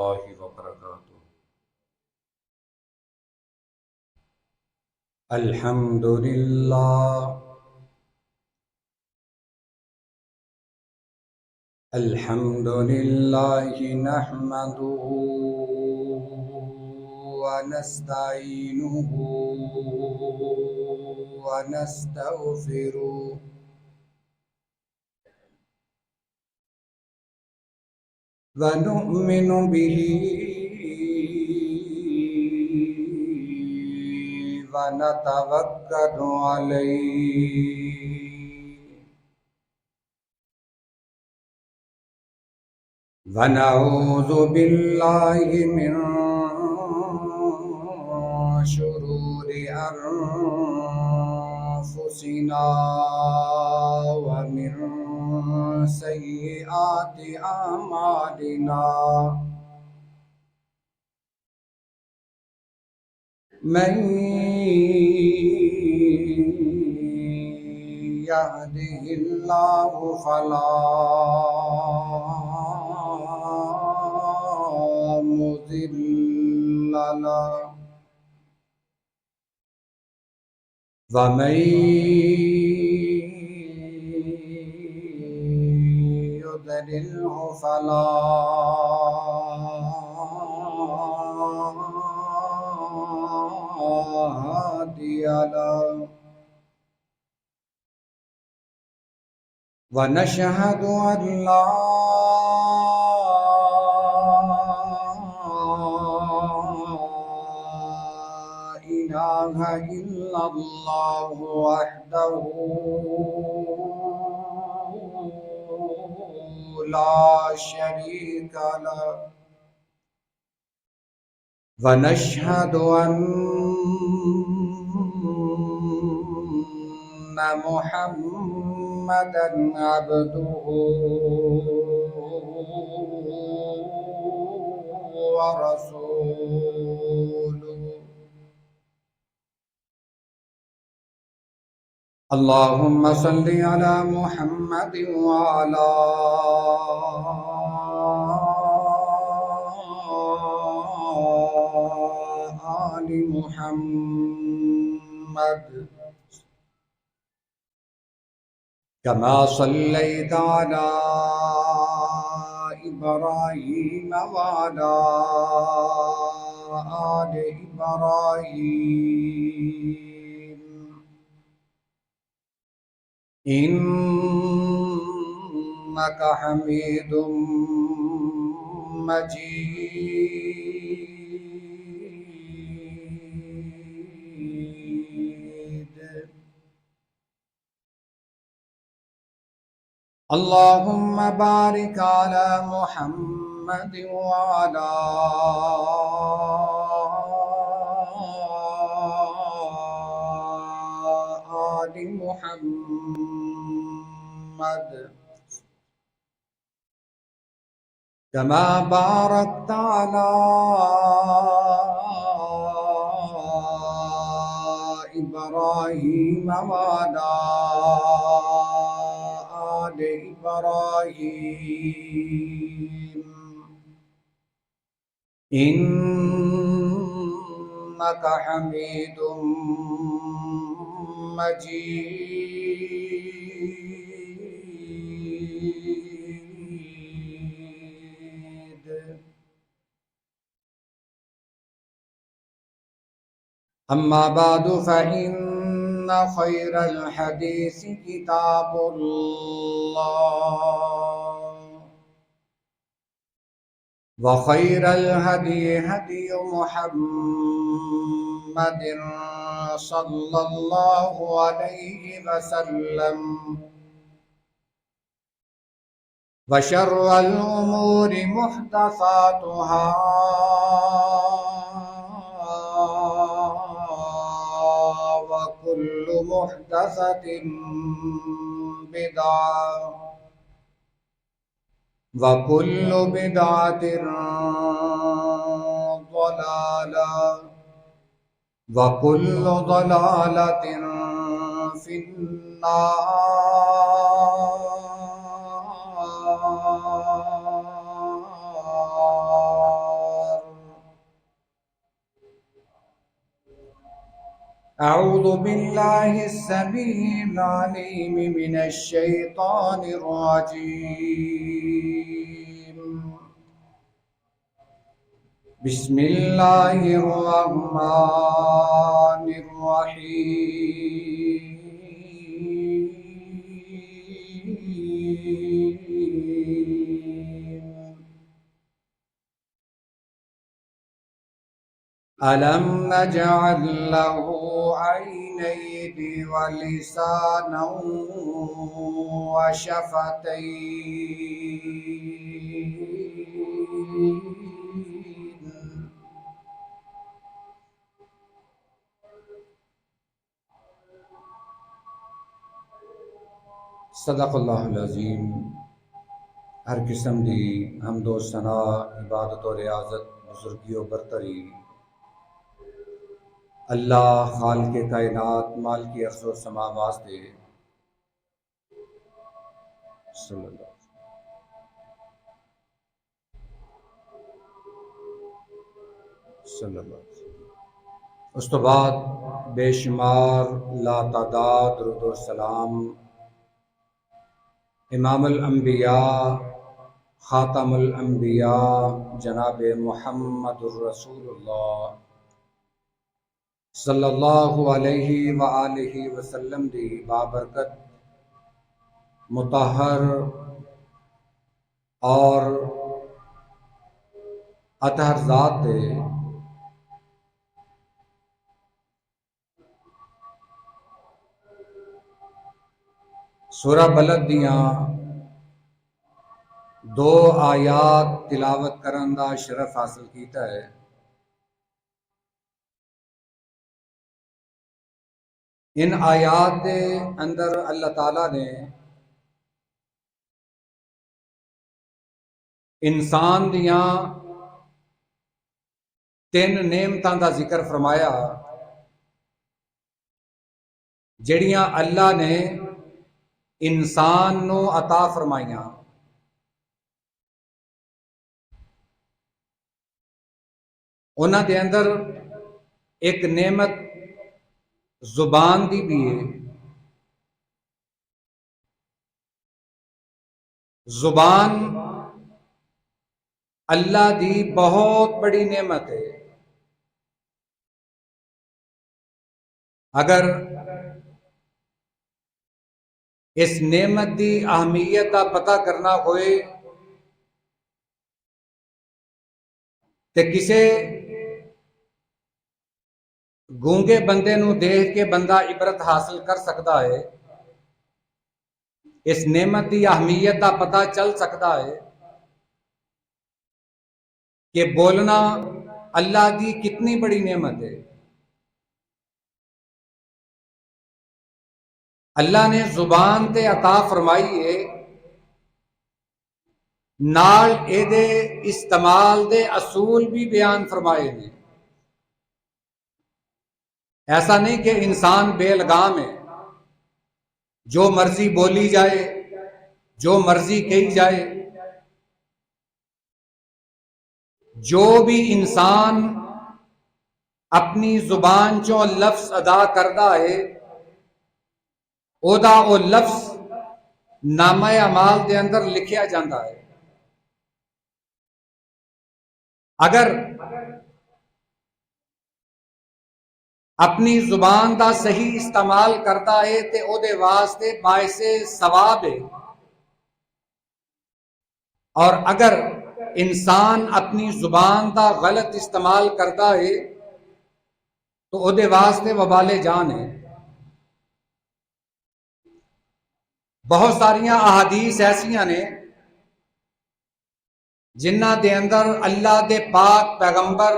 الله وبركاته. الحمد لله نحمده ونستعينه ونستغفره ونؤمن به ونتوكل عليه ونعوذ بالله من شرور أنفسنا ومن سيئات أعمالنا من يهده الله فلا مضل له ومن يضلله فلا هادي له ونشهد أن لا إله إلا الله وحده لا شريك له ونشهد أن محمدًا عبده ورسوله اللهم صل على محمد وعلى آل محمد كما صليت على إبراهيم وعلى آل إبراهيم إنك حميد مجيد اللهم بارك على محمد وعلى آل محمد كما باركت على إبراهيم وعلى آل إبراهيم إنك حميد مجيد أما بعد فإن خير الحديث كتاب الله وخير الهدي هدي محمد صلى الله عليه وسلم وشر الأمور محدثاتها وكل محدثة بدعة وكل بدعة ضلالة وكل ضلالة في النار أعوذ بالله السميع العليم من الشيطان الرجيم. بسم الله الرحمن الرحيم. ألم نجعل له عينين ولسانا وشفتين. صدق اللہ العظیم. ہر قسم دی حمد و ثنا، عبادت و ریاضت، بزرگی و برتری اللہ خالق کائنات مالک ارض و سما واسطے صلی اللہ صلی اللہ. اس تو بعد بے شمار لا تعداد درود و سلام امام الانبیاء خاتم الانبیاء جناب محمد الرسول اللہ صلی اللہ علیہ وآلہ وسلم دی بابرکت مطہر اور اطہر ذات دے سورہ بلد دیاں دو آیات تلاوت کرن دا شرف حاصل کیتا ہے. ان آیات دے اندر اللہ تعالیٰ نے انسان دیاں تین نعمتاں دا ذکر فرمایا جڑیاں اللہ نے انسان نو عطا فرمائیاں. انہاں دے اندر ایک نعمت زبان دی بھی ہے. زبان اللہ دی بہت بڑی نعمت ہے. اگر اس نعمت دی اہمیت کا پتہ کرنا ہوئے تے کسے گونگے بندے نو دیکھ کے بندہ عبرت حاصل کر سکتا ہے. اس نعمت دی اہمیت کا پتہ چل سکتا ہے کہ بولنا اللہ دی کتنی بڑی نعمت ہے. اللہ نے زبان تے عطا فرمائی ہے، نال اے دے استعمال دے اصول بھی بیان فرمائے ہیں. ایسا نہیں کہ انسان بے لگام ہے، جو مرضی بولی جائے، جو مرضی کہی جائے. جو بھی انسان اپنی زبان چوں لفظ ادا کردا ہے او دا او لفظ نامہ اعمال دے اندر لکھیا جاندہ ہے. اگر اپنی زبان دا صحیح استعمال کرتا ہے تے او دے واسطے باعث ثواب ہے. اور اگر انسان اپنی زبان دا غلط استعمال کرتا ہے تو او دے واسطے وبال جان ہے. بہت ساریاں احادیث ایسیاں نے جنہ دے اندر اللہ دے پاک پیغمبر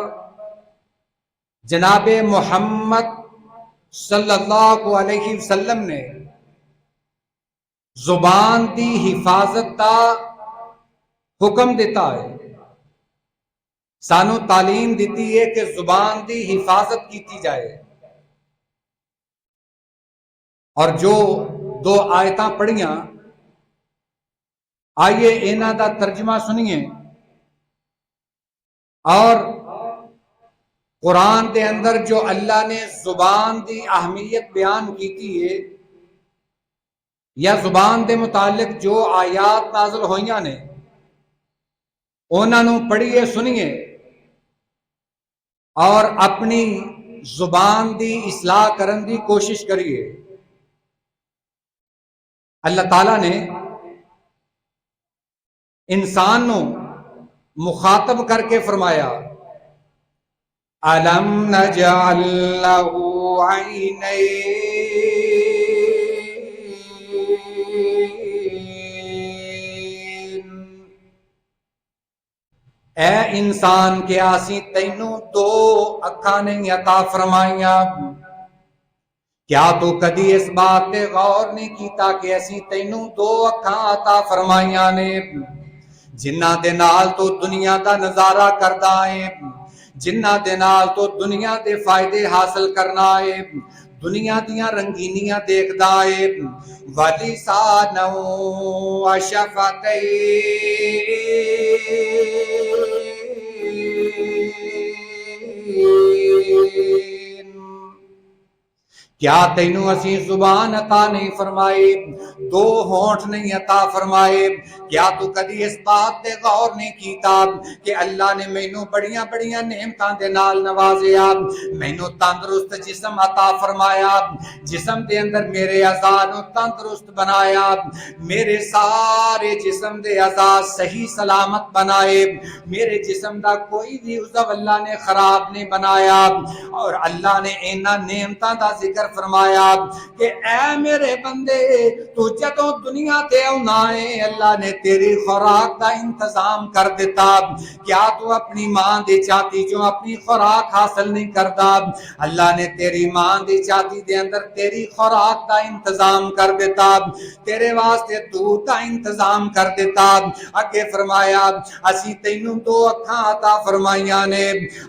جناب محمد صلی اللہ علیہ وسلم نے زبان دی حفاظت کا حکم دیتا ہے. سانو تعلیم دیتی ہے کہ زبان دی حفاظت کیتی جائے. اور جو دو آیتاں پڑھیاں آئیے انہاں دا ترجمہ سنیے اور قرآن دے اندر جو اللہ نے زبان دی اہمیت بیان کی ہے یا زبان دے متعلق جو آیات نازل ہوئیاں نے انہاں نوں پڑھیے سنیے اور اپنی زبان دی اصلاح کرن دی کوشش کریے۔ اللہ تعالیٰ نے انسان نو مخاطب کر کے فرمایا أَلَمْ نَجْعَلْ لَهُ عَيْنَيْنِ، اے انسان کیا اسی تینوں دو اکھاں نہیں عطا فرمائیاں؟ کیا تو کدی اس بات تے غور نہیں کیتا کہ اسی تینوں دو اکھاں عطا فرمائیاں نے جنہاں دے نال تو دنیا دا نظارہ کردا ہے، جنہاں دے نال تو دنیا دے فائدے حاصل کرنا ہے، دنیا دیاں رنگینیاں دیکھدا ہے، وَلِسَانًا وَشَفَتَيْنِ، کیا تینوں اسی زبان عطا نہیں فرمائے، دو ہونٹ نہیں عطا فرمائے؟ کیا تو کدی اس بات تے غور نہیں کیتا کہ اللہ نے مینوں بڑیاں بڑیاں نعمتاں دے نال نوازیا، مینوں تندرست جسم عطا فرمایا، جسم دے اندر میرے اعضاء نوں تندرست بنایا، میرے سارے جسم دے اعضاء صحیح سلامت بنائے، میرے جسم دا کوئی بھی عضو اللہ نے خراب نہیں بنایا، اور اللہ نے انہاں نعمتاں دا ذکر فرمایا کہ اے میرے بندے تو جدوں دنیا تے آنا ہے اللہ نے تیری خوراک دا انتظام کر دیتا، کیا تو اپنی ماں دی چھاتی جو اپنی خوراک حاصل نہیں کرتا؟ اللہ نے تیری ماں دی چھاتی دے اندر تیری خوراک دا انتظام کر دیتا، تیرے واسطے دودھ دا انتظام کر دیتا، اگے فرمایا اسی تینوں دو اکھاں عطا فرمائیاں نے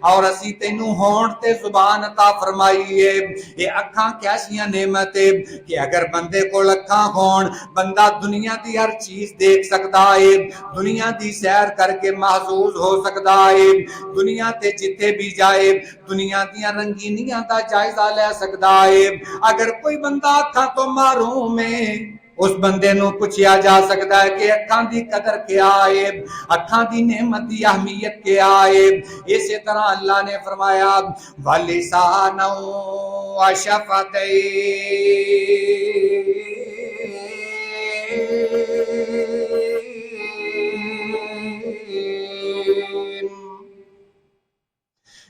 اور اسی تینوں ہونٹ تے زبان عطا فرمائی ہے۔ یہ اکھاں کیسیاں نعمت ہے کہ اگر بندے کو اکھاں ہون بندہ دنیا دی ہر چیز دیکھ سکتا ہے، دنیا دی سیر کر کے محظوظ ہو سکتا ہے، دنیا تے جتھے بھی جائے دنیا دیاں رنگینیاں دا جائزہ لے سکتا ہے۔ اگر کوئی بندہ اکھاں تو محروم ہے اس بندے نو پوچھیا جا سکتا ہے کہ اکھاں دی قدر کیا ہے، اکھاں دی نعمت دی اہمیت کیا ہے۔ اسی طرح اللہ نے فرمایا وَلِسَانًا وَشَفَتَيْنِ،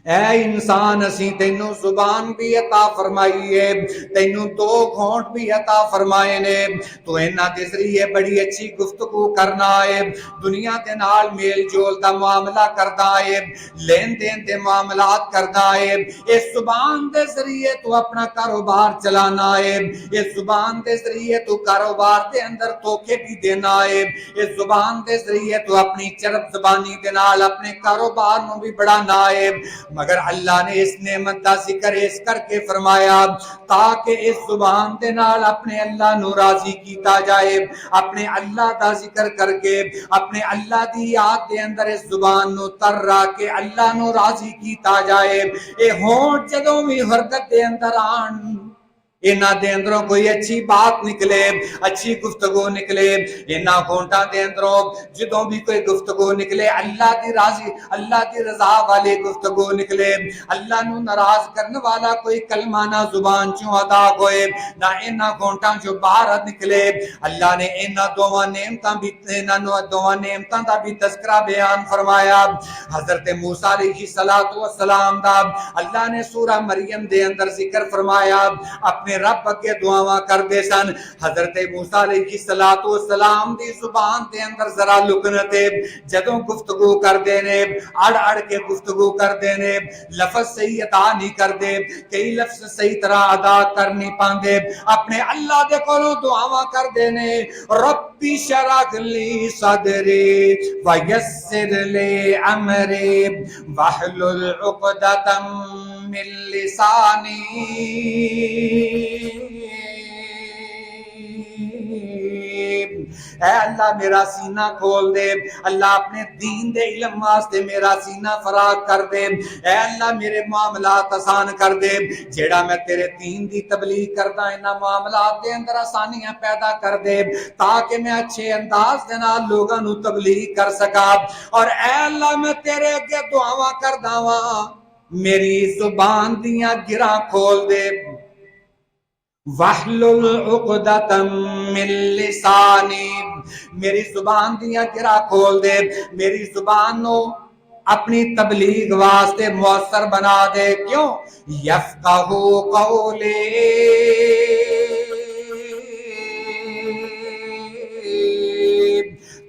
اے انسان اسی تینوں زبان بھی عطا فرمائی ہے، تینوں دو گھونٹ بھی عطا فرمائے نے، تو انہاں دے ذریعے بڑی اچھی گفتگو کرنا ہے، دنیا دے نال میل جول دا معاملہ کردا ہے، لین دین دے معاملات کردا ہے، اس زبان دے ذریعے تو اپنا کاروبار چلانا ہے، اس زبان دے ذریعے تو کاروبار دے اندر دھوکے بھی دینا ہے، اس زبان دے ذریعے تو اپنی چرب زبانی دے نال اپنے کاروبار نو بھی بڑھانا ہے، مگر اللہ نے اس نعمت دا ذکر اس کر کے فرمایا تاکہ اس زبان دے نال اپنے اللہ نو راضی کیتا جائے، اپنے اللہ دا ذکر کر کے اپنے اللہ دی یاد دے اندر اس زبان نو تر را کے اللہ نو راضی کیتا جائے۔ اے ہونٹ جدوں بھی حرکت دے اندر آن انہاں دے اندروں کوئی اچھی بات نکلے، اچھی گفتگو نکلے، انہاں ہونٹاں دے اندروں جدوں بھی کوئی گفتگو نکلے اللہ دی راضی اللہ دی رضا والی گفتگو نکلے، اللہ نو ناراض کرنے والا کوئی کلمہ نہ زبان چوں ادا ہوئے، نہ انہاں ہونٹاں چوں باہر نکلے۔ اللہ نے انہاں دوواں نعمتاں بھی انہاں دوواں نعمتاں دا بھی تذکرہ بیان فرمایا۔ حضرت موسیٰ علیہ السلام دا اللہ نے سورہ مریم دے اندر ذکر فرمایا، اپنے رب اگے دعاواں کردے سن، حضرت موسیٰ علیہ السلام دی زبان دے اندر ذرا لکنت ہے، جدوں گفتگو کردے نے اڑ اڑ کے گفتگو کردے نے، لفظ صحیح ادا نہیں کردے، کئی لفظ صحیح طرح ادا کر نہیں پاندے، اپنے اللہ دے کولوں دعاواں کردے نے ربی شرح لی صدری ویسر لی امری واحلل عقدۃ من لسانی اے اللہ میرا سینہ کھول دے، اللہ اپنے دین دے علم واسطے میرا سینہ فراغ کر دے، اے اللہ میرے معاملات آسان کر دے، جیڑا میں تیرے دین دی تبلیغ کردا انہاں معاملات دے اندر آسانیاں پیدا کر دے تاکہ میں اچھے انداز دے نال لوگاں نو تبلیغ کر سکا۔ اور اے اللہ میں تیرے اگے دعاواں کردا واں میری زبان دیاں گراں کھول دے، وَاحْلُلْ عُقْدَةً مِّن لِّسَانِي، میری زبان دیاں گراں کھول دے، میری زبان نو اپنی تبلیغ واسطے مؤثر بنا دے، کیوں؟ یفقہوا قولی،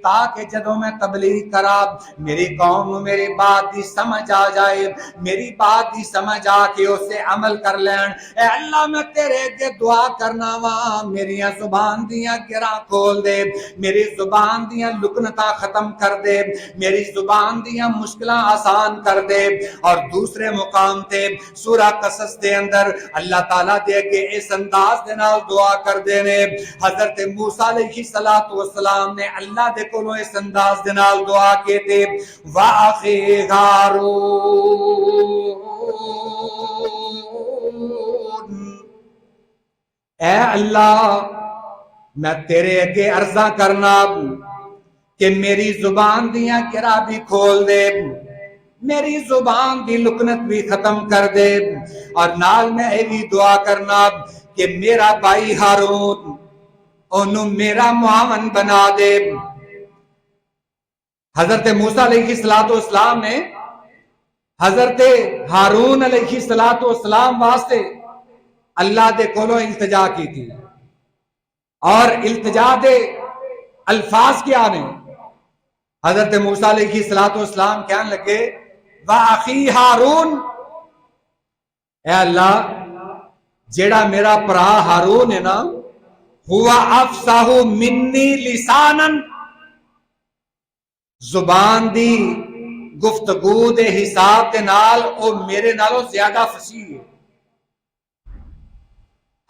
تاکہ جدوں میں تبلیغ کرا میری قوم نو میری بات دی سمجھ آ جائے، میری بات دی سمجھ آ کے اس سے عمل کر لین۔ اے اللہ میں تیرے اگے دعا کرنا وا میریاں زبان دیاں گراں کھول دے، میری زبان دیاں لکنتاں ختم کر دے، میری زبان دیاں مشکلاں آسان کر دے۔ اور دوسرے مقام تے سورہ قصص دے اندر اللہ تعالیٰ دے اگے اس انداز دے نال دعا کر دے نے، حضرت موسیٰ علیہ السلام نے اللہ دے کولو اس انداز دے نال دعا کیتے، وَأَخِي ہارون، اے اللہ میں تیرے اگے عرضاں کرنا کہ میری زبان دیاں گراں بھی کھول دے، میری زبان دی لکنت بھی ختم کر دے، اور نال میں یہ بھی دعا کرنا کہ میرا بھائی ہارون انہوں میرا معاون بنا دے۔ حضرت موسیٰ علیہ السلام نے حضرت ہارون علیہ السلام واسطے اللہ دے کولو التجا کی تھی، اور التجا دے الفاظ کیا نے؟ حضرت موسیٰ علیہ السلام کہنے لگے وَأَخِي ہارون، اے اللہ جیڑا میرا پرا ہارون ہے نا، ہوا افصاح منی لسانا، زبان دی گفتگو دے حساب دے نال او میرے نالوں زیادہ فصیح ہے۔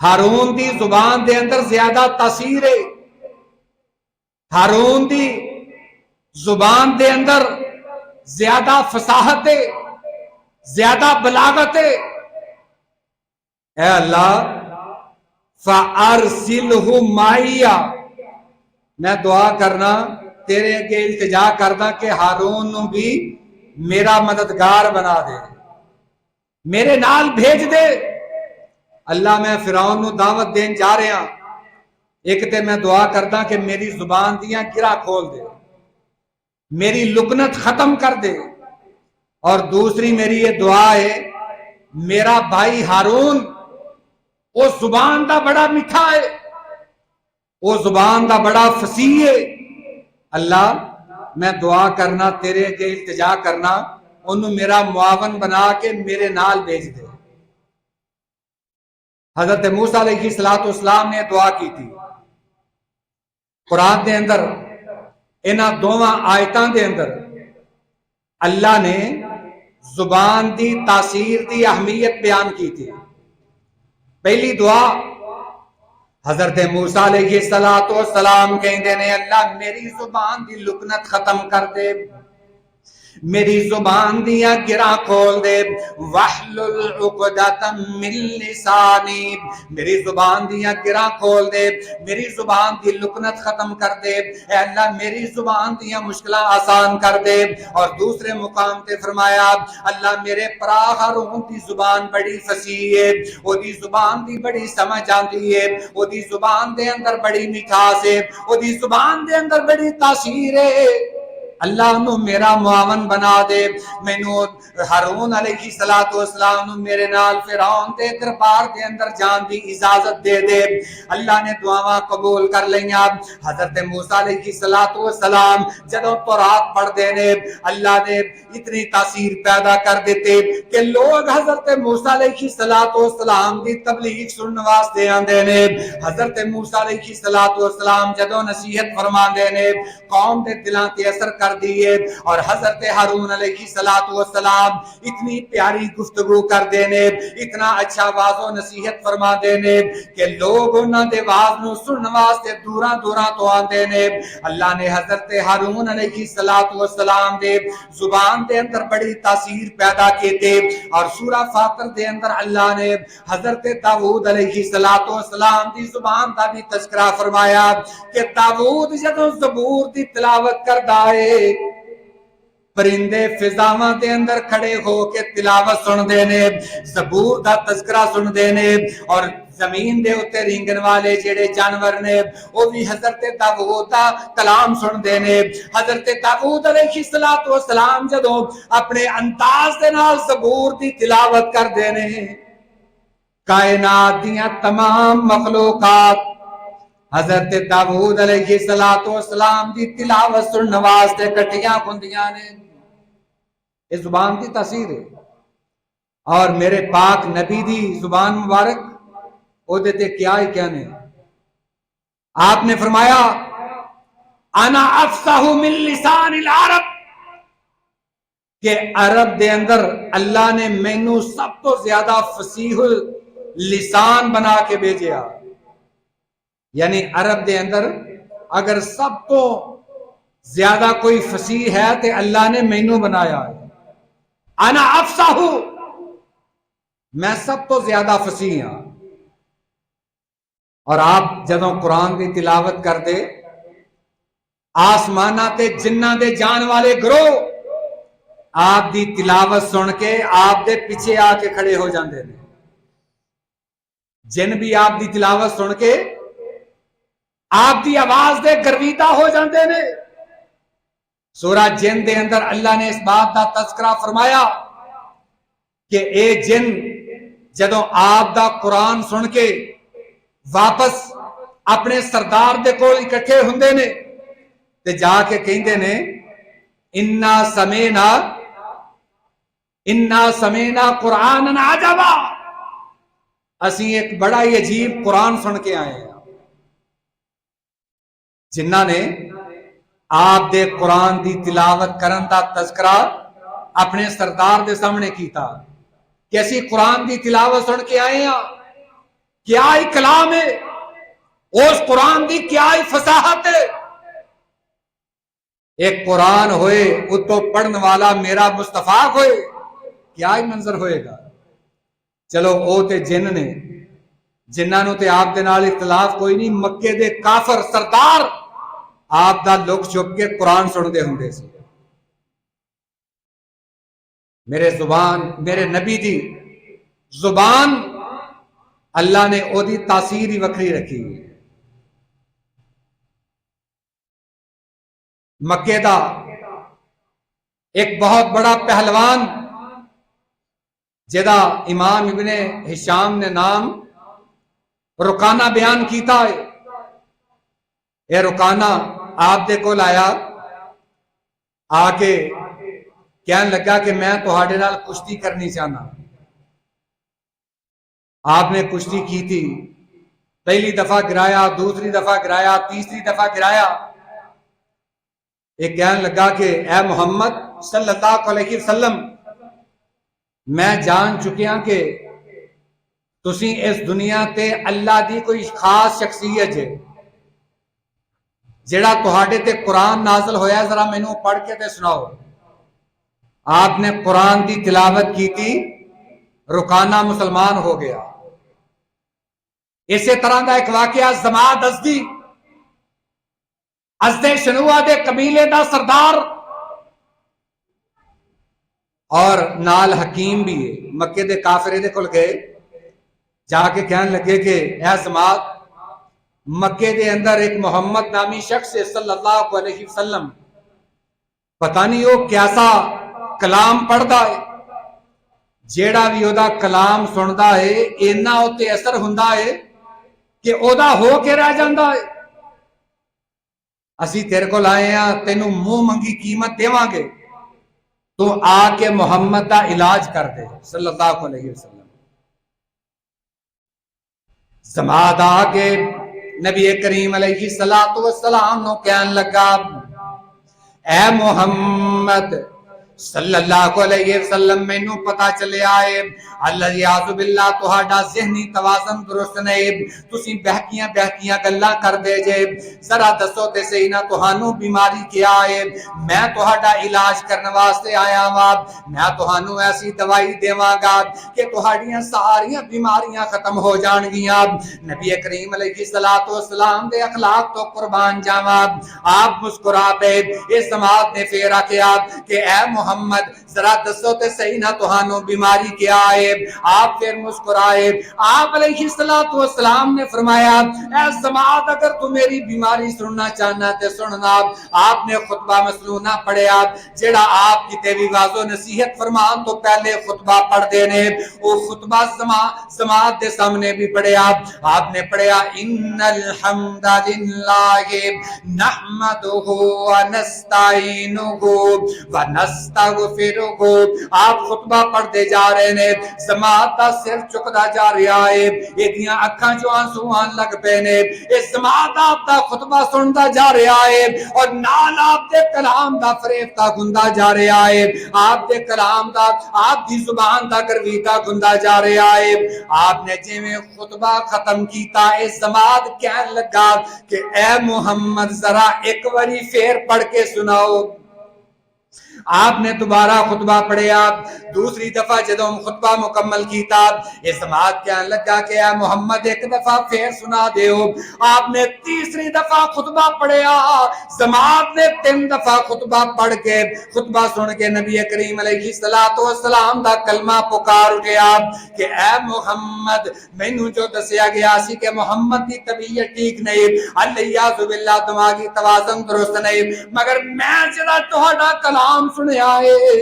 ہارون دی زبان دے اندر زیادہ تاثیر ہے، ہارون دی زبان دے اندر زیادہ فصاحت ہے، زیادہ بلاغت ہے۔ اے اللہ فَأَرْسِلْهُ مَعِيَّ، میں دعا کرنا تیرے اگے التجا کردا کہ ہارون نو بھی میرا مددگار بنا دے، میرے نال بھیج دے۔ اللہ میں فرعون نو دعوت دین جا رہا، ایک تے میں دعا کردا کہ میری زبان دیاں گراں کھول دے، میری لکنت ختم کر دے، اور دوسری میری یہ دعا ہے میرا بھائی ہارون وہ زبان دا بڑا میٹھا ہے، وہ زبان دا بڑا فصیح ہے۔ اللہ میں دعا کرنا تیرے کے التجا کرنا انہوں میرا معاون بنا کے میرے نال بھیج دے۔ حضرت موسیٰ علیہ السلام نے دعا کی تھی۔ قرآن دے اندر انہاں دوواں آیتاں دے اندر اللہ نے زبان دی تاثیر دی اہمیت بیان کی تھی۔ پہلی دعا حضرت موسیٰ علیہ السلام کہندے نے اللہ میری زبان دی لکنت ختم کر دے، میری زبان دیاں گراں کھول دے، وَاحْلُلْ عُقْدَةً مِّن لِّسَانِي، میری زبان دیاں گراں کھول دے، میری زبان دی لکنت ختم کر دے، اے اللہ میری زبان دیاں مشکلہ آسان کر دے۔ اور دوسرے مقام تے فرمایا اللہ میرے پرا ہارون دی زبان بڑی فصیح ہے، او دی زبان دی بڑی سمجھ آندی ہے، او دی زبان دے اندر بڑی مٹھاس ہے، او دی زبان دے اندر بڑی تاثیر ہے، اللہ انہوں میرا معاون بنا دے۔ مینوں ہارون علیہ السلام نو میرے نال فرعون دے دربار دے اندر جان دی اجازت دے دے۔ اللہ نے دعاواں قبول کر لیاں۔ حضرت موسیٰ علیہ السلام جدوں تورات پڑھ دے نے اللہ نے اتنی تاثیر پیدا کر دیتے کہ لوگ حضرت موسیٰ علیہ السلام دی تبلیغ سنن واسطے آندے نے۔ حضرت موسیٰ علیہ السلام جدوں نصیحت فرماندے نے قوم دے دلاں تے اثر کر کر دیے اور حضرت ہارون علیہ السلام اتنی پیاری گفتگو کر دینے اتنا اچھا واض و نصیحت فرما دینے کہ لوگ انہاں دے واز نو سنن واسطے دوراں دوراں تو آندے نے اللہ نے حضرت ہارون علیہ السلام دے زبان دے اندر بڑی تاثیر پیدا کیتے اور سورہ فاطر دے اندر اللہ نے حضرت داؤد علیہ السلام دی زبان دا بھی تذکرہ فرمایا کہ داؤد جدوں زبور دی تلاوت کردا ہے پرندے فضاواں دے اندر کھڑے ہو کے تلاوت سن دے نے زبور دا تذکرہ سن دے نے اور زمین دے اتے رینگن والے جڑے جانور نے وہ بھی حضرت داؤد دا کلام سن دے نے حضرت داؤد علیہ السلام جدوں اپنے انداز دے نال زبور دی تلاوت کر دے نے کائنات دیاں تمام مخلوقات حضرت داؤد علیہ السلام دی تلاوت سنن واسطے کٹھیاں ہوندیاں نے اس زبان کی تاثیر ہے اور میرے پاک نبی دی زبان مبارک او دیتے کیا ہی کیا نہیں آپ نے فرمایا انا افصح من لسان العرب کہ عرب دے اندر اللہ نے مینوں سب تو زیادہ فصیح لسان بنا کے بھیجیا یعنی عرب دے اندر اگر سب تو زیادہ کوئی فصیح ہے تو اللہ نے مینوں بنایا ہے انا افصح میں سب تو زیادہ فصیح ہاں اور آپ جدوں قرآن کی تلاوت کر دے آسمانہ تے جنہ دے جان والے گروہ آپ دی تلاوت سن کے آپ دے پیچھے آ کے کھڑے ہو جاندے نے جن بھی آپ دی تلاوت سن کے آپ دی آواز دے گرویدہ ہو جاندے نے سورہ جن دے اندر اللہ نے اس بات دا تذکرہ فرمایا کہ اے جن جدوں آپ دا قرآن سن کے واپس اپنے سردار دے کول اکٹھے ہوندے نے تے جا کے کہندے نے انا سمینا قرآن عجبا اسی ایک بڑا ہی عجیب قرآن سن کے آئے ہیں جنہ نے آپ دے قرآن دی تلاوت کرن دا تذکرہ اپنے سردار دے سامنے کیتا کہ اسی قرآن دی تلاوت سن کے آئے ہیں کیا ہی کلام ہے اس قرآن دی کیا ہی فصاحت ہے ایک قرآن ہوئے اتو پڑھن والا میرا مصطفیٰ ہوئے کیا ہی منظر ہوئے گا چلو او تے جن نے جنہاں نو تے آپ دے نال اختلاف کوئی نہیں مکے دے کافر سردار آپ دا لوگ چھپ کے قرآن سن دے ہوں دے سے میرے نبی دی زبان اللہ نے او دی تاثیر ہی وکری رکھی مکے دا ایک بہت بڑا پہلوان جدا امام ابن ہشام نے نام رکانہ بیان کیتا ہے اے رکانہ آپ دے کول آیا آ کے کہنے لگا کہ میں تہاڈے نال کشتی کرنی چاہنا آپ نے کشتی کی تھی پہلی دفعہ گرایا دوسری دفعہ گرایا تیسری دفعہ گرایا ایک کہنے لگا کہ اے محمد صلی اللہ علیہ وسلم میں جان چکیا کہ تسی اس دنیا تے اللہ دی کوئی خاص شخصیت ہے جڑا تہاڈے تے قرآن نازل ہویا ہے ذرا مینوں پڑھ کے تے سناؤ آپ نے قرآن دی تلاوت کی تھی رکانہ مسلمان ہو گیا اسی طرح دا ایک واقعہ زماد ازدی ازد شنوہ دے قبیلے دا سردار اور نال حکیم بھی ہے مکے دے کافرے دے کل گئے جا کے کہنے لگے کہ اے زماد مکے دے اندر ایک محمد نامی شخص ہے صلی اللہ علیہ وسلم پتہ نہیں وہ کیسا کلام پڑھدا ہے جیڑا بھی اودا کلام سندا ہے اینا اوتے اثر ہوندا ہے کہ اودا ہو کے رہ جاندا ہے اسی تیرے کو لائے ہیں تینوں منہ منگی قیمت دیواں گے تو آ کے محمد دا علاج کر دے صلی اللہ علیہ وسلم زماد آ کے نبی کریم علیہ السلام نو کہن لگا اے محمد صلی اللہ علیہ وسلم مینوں پتا چلیا ہے اللہ یعذ باللہ تہاڈا ذہنی توازن درست نہیں، تسی بہکیاں بہکیاں گلاں کر دے جے، ذرا دسو تے صحیح نہ تہانوں بیماری کیا ہے؟ میں تہاڈا علاج کرنے واسطے آیا ہاں، میں تہانوں ایسی دوائی دیواں گا کہ تہاڈیاں ساریاں بیماریاں ختم ہو جان گیاں۔ نبی کریم علیہ الصلوۃ والسلام دے اخلاق تو قربان جاواں، آپ مسکرا پے، اس جماعت نے پھر آکھیا کہ اے محمد ذرا دسو تے صحیح نہ تہانوں بیماری کیا ہے؟ آپ پھر مسکرائے، آپ علیہ الصلوۃ والسلام نے فرمایا اے جماعت اگر تو میری بیماری سننا چاہنا تے سننا۔ آپ نے خطبہ مسنونہ پڑھیا، جڑا آپ کی بھی واضح نصیحت فرمان تو پہلے خطبہ پڑھ دینے، وہ خطبہ جماعت دے سامنے بھی پڑھیا۔ آپ نے پڑھیا ان الحمد للہ نحمدہ ونستعینہ ونستغفرہ۔ آپ خطبہ پڑھتے جا رہے نے، جماعت دا سر چکدا جا رہا ہے، ایدیاں اکھاں جو آنسو آن لگ پے نے، اس جماعت آپ دا خطبہ سندا جا رہا ہے اور نال آپ دے کلام دا فریفتہ گندا جا رہا ہے، آپ دے کلام دا آپ دی زبان دا گرویدہ گندا جا رہا ہے۔ آپ نے جویں خطبہ ختم کیتا، اس جماعت کہن لگا کہ اے محمد ذرا ایک واری پھر پڑھ کے سناؤ۔ آپ نے دوبارہ خطبہ پڑھیا، دوسری دفعہ جدوں خطبہ مکمل کیتا، اس جماعت کہنے لگا کہ اے محمد ایک دفعہ پھر سنا دیو۔ آپ نے تیسری دفعہ خطبہ پڑھیا، جماعت نے 3 دفعہ خطبہ پڑھ کے خطبہ سن کے نبی کریم علیہ الصلوۃ والسلام دا کلمہ پکار اٹھیا کہ اے محمد مینوں جو دسیا گیا سی کہ محمد دی طبیعت ٹھیک نہیں، الیاذ باللہ دماغی توازن درست نہیں، مگر میں جڑا تہاڈا کلام سنیا ہے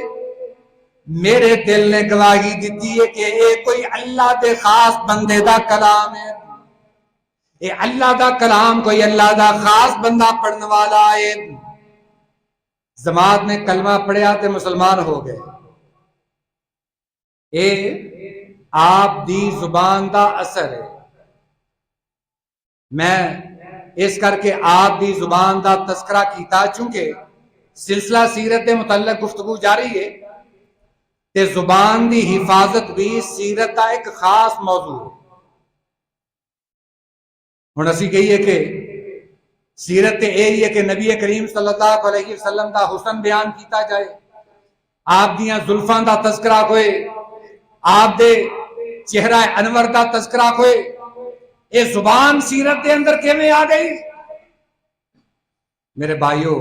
میرے دل نے گواہی دیتی ہے کہ اے کوئی اللہ دے خاص بندے دا کلام ہے، اے اللہ دا کلام کوئی اللہ دا خاص بندہ پڑھنے والا ہے۔ جماعت نے کلمہ پڑھیا تے مسلمان ہو گئے۔ اے آپ دی زبان دا اثر ہے، میں اس کر کے آپ دی زبان دا تذکرہ کیتا، چونکہ سلسلہ سیرت دے متعلق گفتگو جاری ہے تے زبان دی حفاظت بھی سیرت دا ایک خاص موضوع ہے۔ ہن اسی کہیے کہ سیرت تے یہ ہے کہ نبی کریم صلی اللہ علیہ وسلم دا حسن بیان کیتا جائے، آپ دیاں زلفاں دا تذکرہ ہوئے، آپ دے چہرہ انور دا تذکرہ ہوئے، یہ زبان سیرت دے اندر کیویں آ گئی؟ میرے بھائیو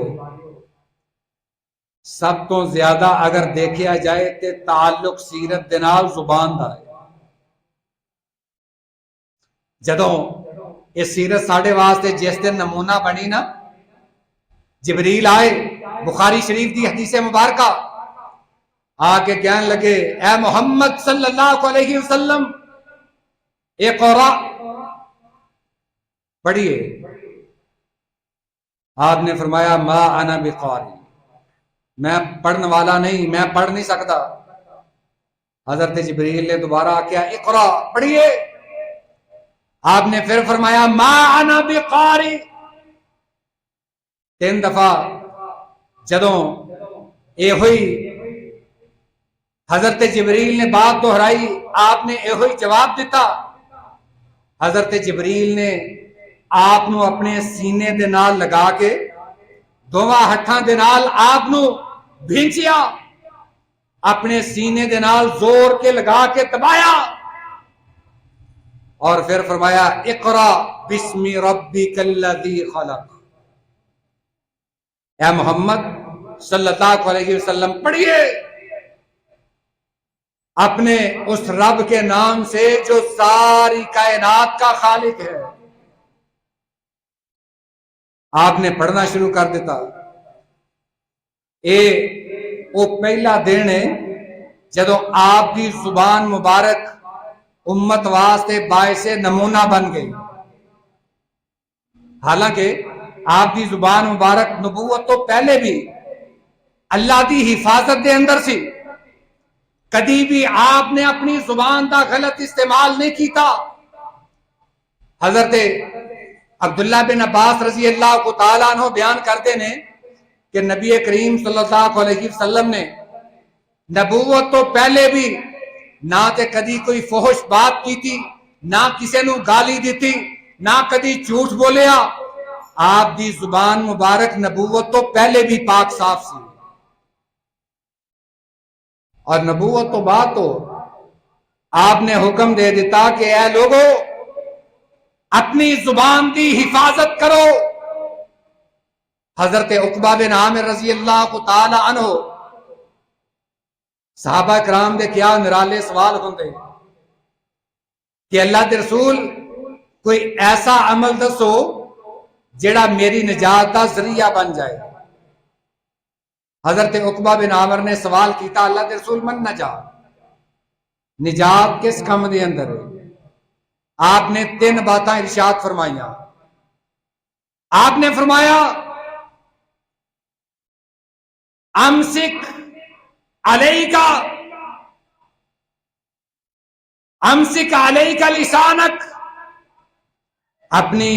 سب تو زیادہ اگر دیکھیا جائے تے تعلق سیرت دے نال زبان دا ہے۔ جدوں یہ سیرت ساڑھے واسطے جس دن نمونہ بنی نا، جبریل آئے، بخاری شریف دی حدیث مبارکہ آ کے کہنے لگے اے محمد صلی اللہ علیہ وسلم اقرا، پڑھیے۔ آپ نے فرمایا ما انا بقاری، میں پڑھنے والا نہیں، میں پڑھ نہیں سکتا۔ حضرت جبریل نے دوبارہ کیا اقرا، پڑھیے۔ آپ نے پھر فرمایا ما انا بقاری۔ 3 دفعہ جدوں اے ہوئی حضرت جبریل نے بات دہرائی، آپ نے اے ہوئی جواب دیتا۔ حضرت جبریل نے آپ نو اپنے سینے دے نال لگا کے دوواں ہتھاں دے نال آپ نو بھینچیا، اپنے سینے دے نال زور کے لگا کے دبایا اور پھر فرمایا اقرا بسم ربک الذی خلق۔ اے محمد صلی اللہ علیہ وسلم پڑھیے اپنے اس رب کے نام سے جو ساری کائنات کا خالق ہے۔ آپ نے پڑھنا شروع کر دیتا۔ وہ پہلا دن ہے جدو آپ کی زبان مبارک امت واسطے باعث نمونہ بن گئی۔ حالانکہ آپ کی زبان مبارک نبوت تو پہلے بھی اللہ کی حفاظت دے اندر سی، کدی بھی آپ نے اپنی زبان دا غلط استعمال نہیں کیتا۔ حضرت عبداللہ بن عباس رضی اللہ تعالیٰ عنہ بیان کرتے ہیں کہ نبی کریم صلی اللہ علیہ وسلم نے نبوت تو پہلے بھی نہ تے کدی کوئی فحش بات کی تھی، نہ کسی نو گالی دیتی، نہ کدی جھوٹ بولیا. آپ دی زبان مبارک نبوت تو پہلے بھی پاک صاف سی، اور نبوت تو بات تو آپ نے حکم دے دیتا کہ اے لوگو اپنی زبان دی حفاظت کرو. حضرت عقبہ بن عامر رضی اللہ تعالی عنہ صحابہ کرام دے کیا نرالے سوال ہوندے کہ اللہ دے رسول کوئی ایسا عمل دسو جڑا میری نجات دا ذریعہ بن جائے. حضرت عقبہ بن عامر نے سوال کیتا اللہ دے رسول من نجات، نجات کس کم دے اندر ہے؟ آپ نے 3 باتاں ارشاد فرمائیاں. آپ نے فرمایا امسک علیکا، امسک علیکا لسانک، اپنی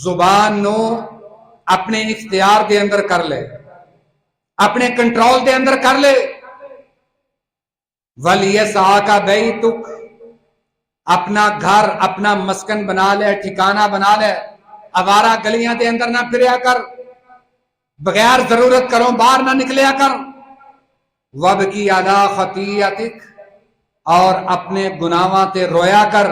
زبان نو اپنے اختیار دے اندر کر لے، اپنے کنٹرول دے اندر کر لے. وَلْيَسْعَكَ بَيْتُكَ، اپنا گھر اپنا مسکن بنا لے، ٹھکانہ بنا لے، آوارہ گلیاں دے اندر نہ پھریا کر، بغیر ضرورت کروں باہر نہ نکلیا کر. وَبْكِي عَلَىٰ خَطِيئَتِكَ، اور اپنے گناہاں تے رویا کر،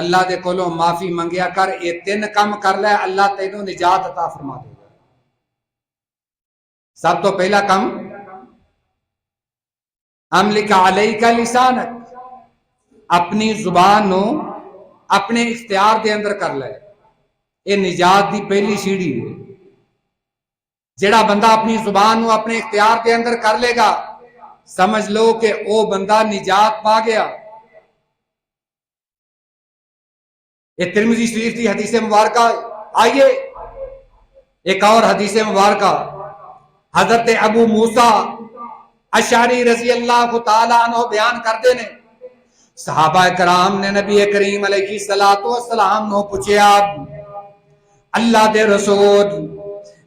اللہ دے کولوں معافی منگیا کر. یہ 3 کام کر لے اللہ تینوں نجات عطا فرما دے گا. سب تو پہلا کام املک علیک لسانک، اپنی زبان نو اپنے اختیار دے اندر کر لے. یہ نجات دی پہلی سیڑھی ہے. جڑا بندہ اپنی زبان نو اپنے اختیار دے اندر کر لے گا سمجھ لو کہ او بندہ نجات پا گیا. یہ ترمذی شریف کی حدیث مبارکہ. آئیے ایک اور حدیث مبارکہ حضرت ابو موسیٰ اشعری رضی اللہ تعالی عنہ بیان کردے نے صحابہ کرام نے نبی کریم علیہ السلام نو پوچھیا اللہ دے رسول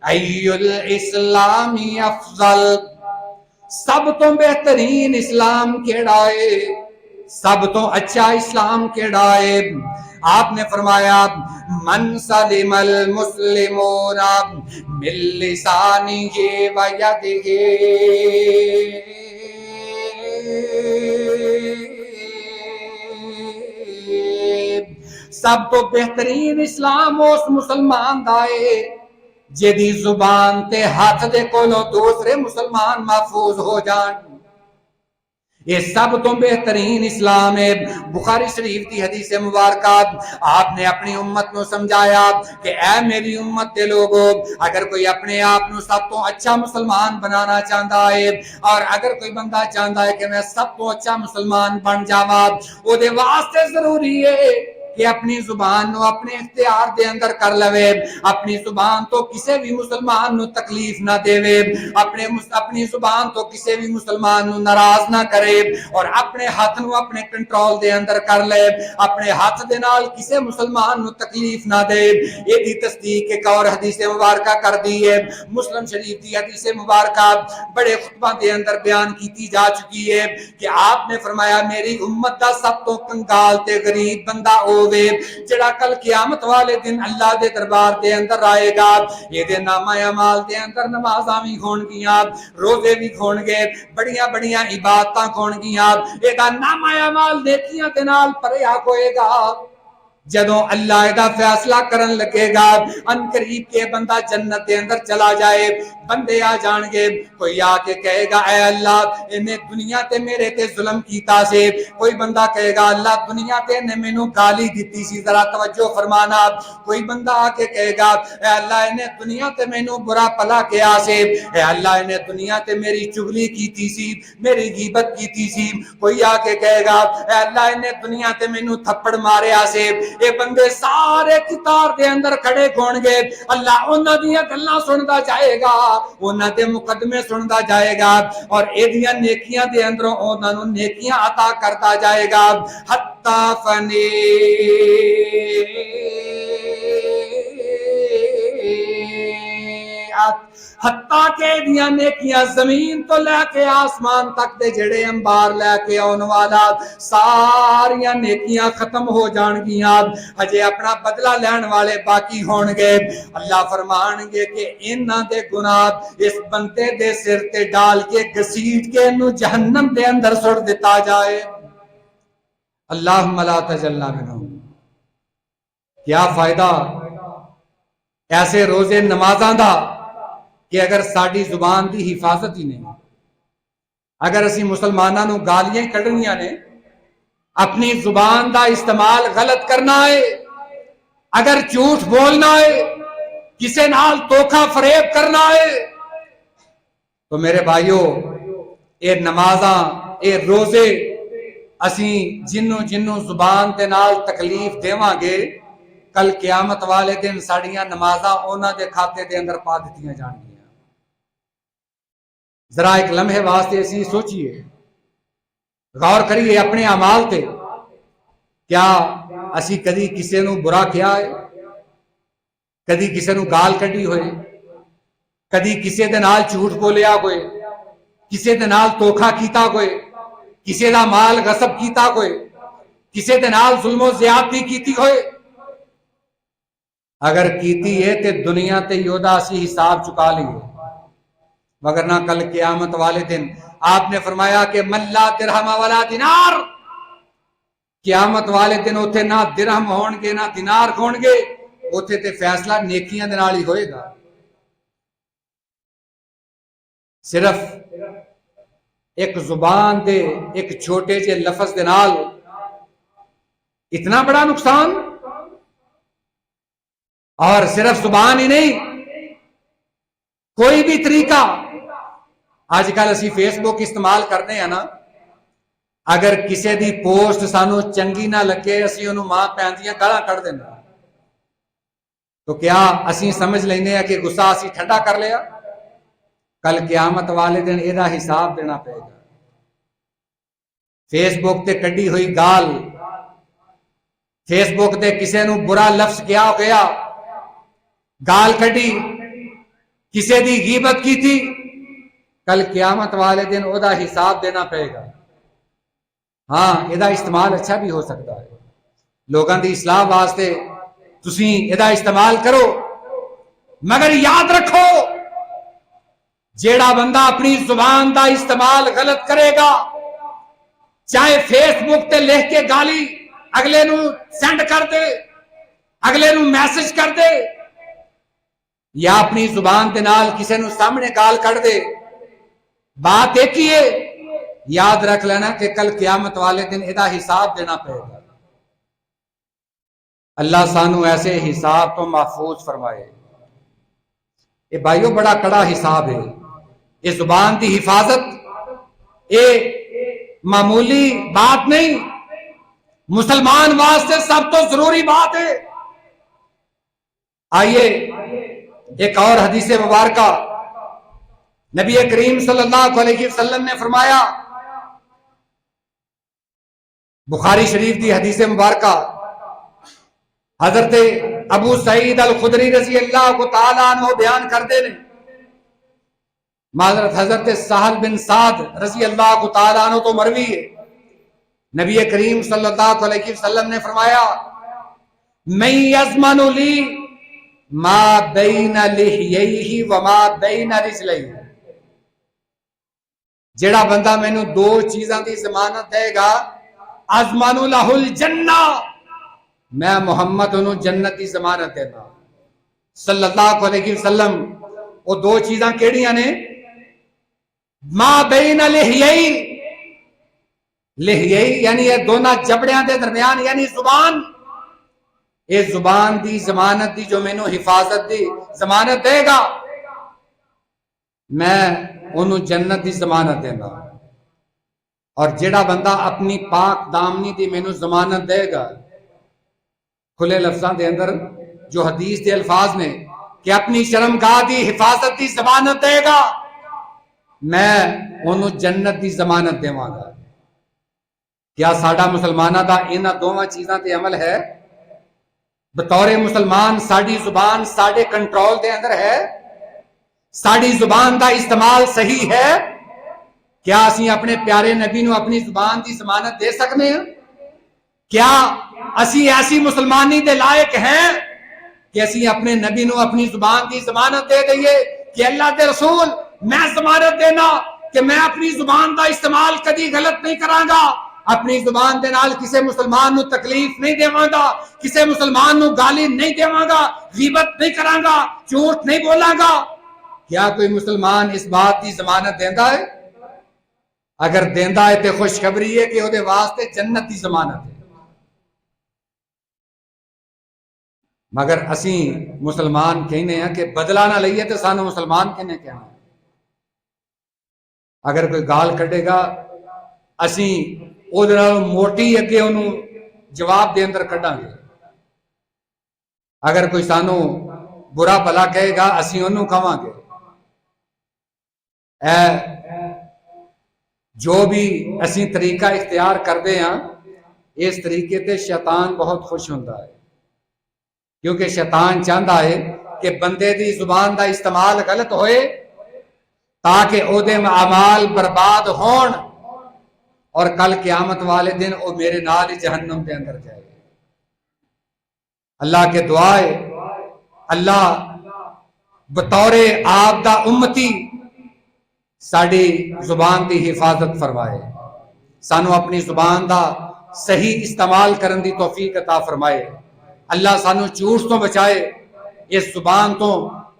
ای الاسلام افضل، سب تو بہترین اسلام کیڑا ہے، سب تو اچھا اسلام کیڑا ہے؟ آپ نے فرمایا من سلم المسلمون من لسانہ و یدہ، سب تو بہترین اسلام اس مسلمان دا ہے جدی زبان تے ہاتھ دے کولوں دوسرے مسلمان محفوظ ہو جان. یہ سب تو بہترین اسلام ہے. بخاری شریف کی حدیث مبارکہ آپ نے اپنی امت نو سمجھایا کہ اے میری امت دے لوگو، اگر کوئی اپنے آپ نو سب تو اچھا مسلمان بنانا چاہتا ہے اور اگر کوئی بندہ چاہتا ہے کہ میں سب تو اچھا مسلمان بن جاواں، او دے واسطے ضروری ہے کہ اپنی زبان نو اپنے اختیار دے اندر کر لوے. اپنی زبان تو کسی بھی مسلمان نو تکلیف نہ دے، اپنی زبان تو کسی بھی مسلمان نو ناراض نہ کرے، اور اپنے ہاتھ نو اپنے کنٹرول دے اندر کر لے، اپنے ہاتھ دے نال کسی مسلمان نو تکلیف نہ دے. یہ دی تصدیق ایک اور حدیث مبارکہ کر دی ہے. مسلم شریف دی حدیث مبارکہ بڑے خطبہ دے اندر بیان کیتی جا چکی ہے کہ آپ نے فرمایا میری امت دا سب تو کنگال تے غریب بندہ ہووے جڑا کل قیامت والے دن اللہ دے دربار دے اندر آئے گا. یہ دے نامہ اعمال دے اندر نمازاں وی ہون گیاں، روزے وی ہون گے، بڑیاں بڑیاں عبادتاں ہون گیاں. یہ دا نامہ اعمال نیکیاں دے نال بھریا ہوئے گا. جدوں اللہ دا فیصلہ کرن لگے گا ان قریب کے بندہ جنت دے اندر چلا جائے، بندے آ جان گے، کوئی آ کے کہے گا اے اللہ انہیں دنیا تے میرے تے ظلم کیتا سے. کوئی بندہ کہے گا اللہ دنیا تے نے مینوں گالی دیتی سی، ذرا توجہ فرمانا. کوئی بندہ آ کے کہے گا اے اللہ انہیں دنیا تے مینوں برا پلا کیا سے، اے اللہ انہیں دنیا تے میری چغلی کیتی سی، میری غیبت کیتی سی. کوئی آ کے کہے گا اے اللہ انہیں دنیا تے مینوں تھپڑ ماریا سے. اے بندے سارے قطار دے اندر کھڑے ہون گے، اللہ انہاں دیاں گلاں سندا جائے گا، انہاں دے مقدمے سندا جائے گا، اور ایدیاں نیکیاں دے اندروں انہاں نوں نیکیاں عطا کرتا جائے گا. حتی فنی حتیٰ کہ دیاں نیکیاں زمین تو لے کے آسمان تک دے جڑے انبار لے کے آن والا ساریاں نیکیاں ختم ہو جان گیاں، ہجے اپنا بدلہ لین والے باقی ہون گے۔ اللہ فرمان گے کہ انہاں دے گناہ اس بندے دے سر تے ڈال کے گسیٹ کے انہوں جہنم دے اندر سڑ دیتا جائے۔ اللہم لا تجلنا منہم۔ کیا فائدہ ایسے روزے نمازاں دا کہ اگر ساڑی زبان دی حفاظت ہی نہیں، اگر اسی مسلماناں نو گالیاں کڑنیاں نے، اپنی زبان دا استعمال غلط کرنا ہے، اگر جھوٹ بولنا ہے، کسے نال دھوکا فریب کرنا ہے، تو میرے بھائیو اے نمازاں اے روزے اسی جنوں زبان دے نال تکلیف دیواں گے، کل قیامت والے دن ساڑیاں نمازاں اونا دے کھاتے دے اندر پا دیتیاں جان گیا۔ ذرا ایک لمحے واسطے اسی سوچئے، غور کریے اپنے اعمال تے، کیا اسی کدی کسے نو برا کیا ہے، کدی کسے نو گال کڈی ہوئے، کدی کسے دے نال جھوٹ بولیا ہوئے، کسے دے نال دھوکا کیتا ہوئے، کسے دا مال غصب کیتا ہوئے، کسے دے نال ظلم و زیادتی کیتی ہوئے؟ اگر کیتی ہے تے دنیا تے یودا اسی حساب چکا لیے، وگرنہ کل قیامت والے دن آپ نے فرمایا کہ من لا درہم ولا دینار، قیامت والے دن اوتھے نہ درہم ہون گے نہ دینار ہون گے، اوتھے تے فیصلہ نیکیاں دے نال ہی ہوئے گا۔ صرف ایک زبان دے ایک چھوٹے جے لفظ دے نال اتنا بڑا نقصان، اور صرف زبان ہی نہیں، کوئی بھی طریقہ۔ آج کل اسی فیس بک استعمال کرنے ہیں نا، اگر کسے دی پوسٹ سانو چنگی نہ لگے اسی انہوں ماں پہندیاں گالاں کر دینا، تو کیا اسی سمجھ لینے ہیں کہ غصہ اسی ٹھنڈا کر لیا؟ کل قیامت والے دن ایدہ حساب دینا پڑے گا۔ فیس بک تے کڈی ہوئی گال، فیس بک تے کسے نو برا لفظ کیا گیا، گال کڈی، کسے دی غیبت کی تھی، کل قیامت والے دن او دا حساب دینا پڑے گا۔ ہاں ایدہ استعمال اچھا بھی ہو سکتا ہے، لوگاں دی اصلاح واسطے تسی ایدہ استعمال کرو، مگر یاد رکھو جیڑا بندہ اپنی زبان دا استعمال غلط کرے گا، چاہے فیس بک تے لکھ کے گالی اگلے نو سینڈ کر دے، اگلے نو میسج کر دے، یا اپنی زبان دے نال کسے نو سامنے گال کر دے، بات ایک ہی ہے، یاد رکھ لینا کہ کل قیامت والے دن ایدہ حساب دینا پڑے گا۔ اللہ سانو ایسے حساب تو محفوظ فرمائے۔ یہ بھائیو بڑا کڑا حساب ہے، یہ زبان دی حفاظت یہ معمولی بات نہیں، مسلمان واسطے سب تو ضروری بات ہے۔ آئیے ایک اور حدیث مبارکہ، نبی کریم صلی اللہ علیہ وسلم نے فرمایا، بخاری شریف دی حدیث مبارکہ، حضرت ابو سعید الخدری رضی اللہ تعالیٰ عنہ بیان کردے نے، معذرت حضرت سہل بن سعد رضی اللہ تعالیٰ عنہ تو مروی ہے، نبی کریم صلی اللہ علیہ وسلم نے فرمایا، من یضمن لی ما بین لحییہ وما بین رجلیہ، جیڑا بندہ میں نے دو چیزاں دی ضمانت دے گا، اضمن لہ الجنہ، میں محمد انہوں جنت دی ضمانت دیتا۔ صلی اللہ علیہ وسلم وہ دو چیزاں کیڑیاں نے؟ ما بین لحییہ، لحییہ یعنی یہ دونوں جبڑیاں دے درمیان، یعنی زبان، یہ زبان دی ضمانت دی جو میں نے حفاظت دی ضمانت دے گا، میں انہوں جنت دی ضمانت دینا۔ اور جیڑا بندہ اپنی پاک دامنی دی میں نے ضمانت دے گا، کھلے لفظاں دے اندر جو حدیث دے الفاظ نے کہ اپنی شرمگاہ دی حفاظت دی ضمانت دے گا، میں انہوں جنت دی ضمانت دے گا۔ کیا ساڈا مسلمانہ دا انہاں دوواں چیزاں تے عمل ہے؟ بطور مسلمان ساڑی زبان ساڑے کنٹرول دے اندر ہے؟ ساری زبان دا استعمال صحیح ہے؟ کیا اسی اپنے پیارے نبی نو اپنی زبان دی ضمانت دے سکنے ہیں؟ کیا اسی ایسی مسلمانی دے لائق ہیں کہ اسی اپنے نبی نو اپنی زبان دی ضمانت دے دئیے کہ اللہ دے رسول میں ضمانت دینا کہ میں اپنی زبان دا استعمال کدی غلط نہیں کراں گا، اپنی زبان دے نال کسے مسلمان نو تکلیف نہیں دیواں گا، کسے مسلمان نو گالی نہیں دیواں گا، غیبت نہیں کراں گا، جھوٹ نہیں بولاں گا؟ کیا کوئی مسلمان اس بات دی ضمانت دیندا ہے؟ اگر دیندا ہے تے خوشخبری ہے کہ وہ واسطے جنت دی ضمانت ہے۔ مگر اسی مسلمان کہنے ہیں کہ بدلہ نہ لئیے تو سانو مسلمان کہنے کہنا ہے۔ اگر کوئی گال کٹے گا اسی ادھر موٹی اگے انہوں جواب دے اندر کٹاں گے، اگر کوئی سانو برا بھلا کہے گا اسی انہوں کہاں گے۔ اے جو بھی اسی طریقہ اختیار کر دے ہیں اس طریقے تے شیطان بہت خوش ہوتا ہے، کیونکہ شیطان چاہتا ہے کہ بندے دی زبان دا استعمال غلط ہوئے تاکہ او دے اعمال برباد ہون اور کل قیامت والے دن او میرے نال جہنم دے اندر جائے۔ اللہ کے دعائے اللہ بطور آپ دا امتی ساڑی زبان دی حفاظت فرمائے، سانو اپنی زبان دا صحیح استعمال کرن دی توفیق عطا فرمائے، اللہ سانو جھوٹ تو بچائے، اس زبان تو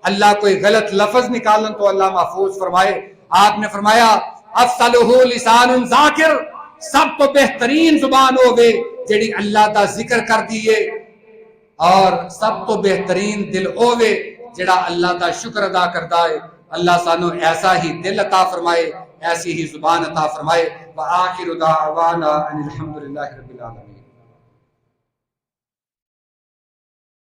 اللہ کوئی غلط لفظ نکالن تو اللہ محفوظ فرمائے۔ آپ نے فرمایا افضلہ لسان ذاکر، سب تو بہترین زبان ہوگے جیڑی اللہ دا ذکر کر دیئے، اور سب تو بہترین دل ہوگے جیڑا اللہ دا شکر ادا کرتا ہے۔ اللہ سانو ایسا ہی دل عطا فرمائے، ایسی ہی زبان عطا فرمائے۔ وآخر دعوانا ان الحمدللہ رب العالمین۔